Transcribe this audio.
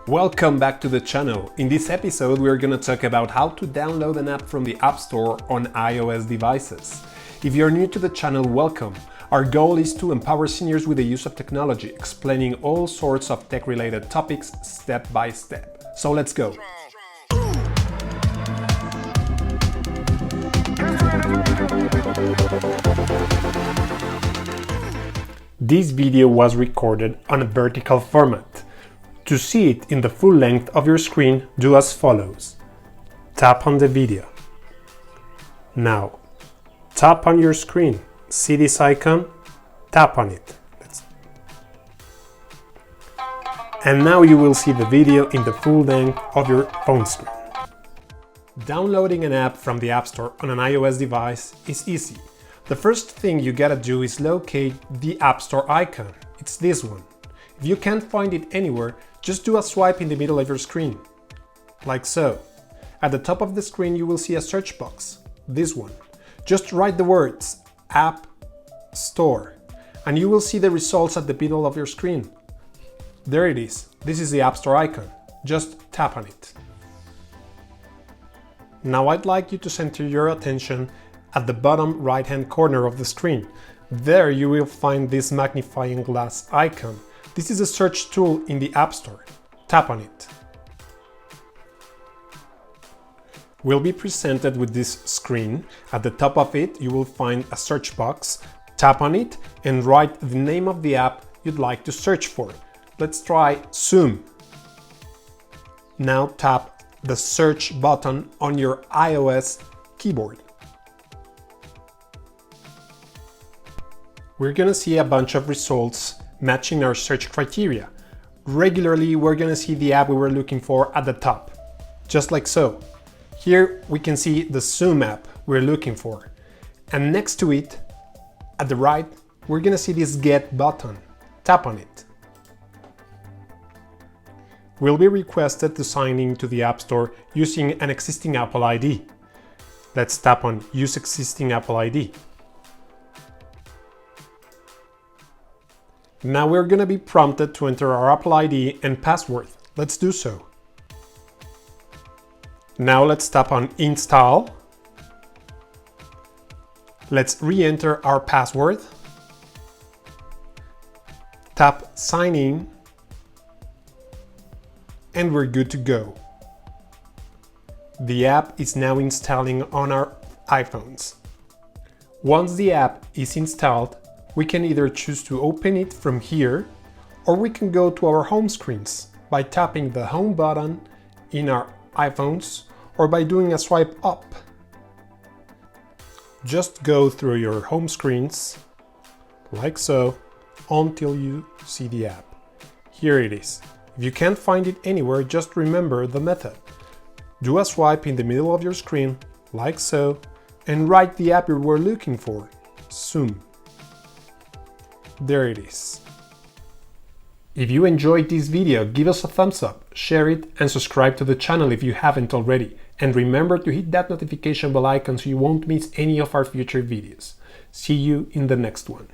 Welcome back to the channel. In this episode we're going to talk about how to download an app from the App Store on iOS devices. If you're new to the channel, welcome. Our goal is to empower seniors with the use of technology, explaining all sorts of tech-related topics step by step. So let's go. This video was recorded on a vertical format. To see it in the full length of your screen, do as follows. Tap on the video. Now, tap on your screen. See this icon? Tap on it. And now you will see the video in the full length of your phone screen. Downloading an app from the App Store on an iOS device is easy. The first thing you gotta do is locate the App Store icon. It's this one. If you can't find it anywhere, just do a swipe in the middle of your screen, like so. At the top of the screen you will see a search box, this one. Just write the words App Store and you will see the results at the middle of your screen. There it is. This is the App Store icon. Just tap on it. Now I'd like you to center your attention at the bottom right-hand corner of the screen. There you will find this magnifying glass icon. This is a search tool in the App Store. Tap on it. We'll be presented with this screen. At the top of it, you will find a search box. Tap on it and write the name of the app you'd like to search for. Let's try Zoom. Now tap the search button on your iOS keyboard. We're gonna see a bunch of results matching our search criteria. Regularly, we're gonna see the app we were looking for at the top, just like so. Here we can see the Zoom app we're looking for. And next to it, at the right, we're gonna see this Get button. Tap on it. We'll be requested to sign in to the App Store using an existing Apple ID. Let's tap on Use Existing Apple ID. Now we're going to be prompted to enter our Apple ID and password. Let's do so. Now let's tap on Install. Let's re-enter our password. Tap Sign In. And we're good to go. The app is now installing on our iPhones. Once the app is installed, we can either choose to open it from here, or we can go to our home screens by tapping the home button in our iPhones or by doing a swipe up. Just go through your home screens, like so, until you see the app. Here it is. If you can't find it anywhere, just remember the method. Do a swipe in the middle of your screen, like so, and write the app you were looking for, Zoom. There it is. If you enjoyed this video, give us a thumbs up, share it, and subscribe to the channel if you haven't already. And remember to hit that notification bell icon so you won't miss any of our future videos. See you in the next one.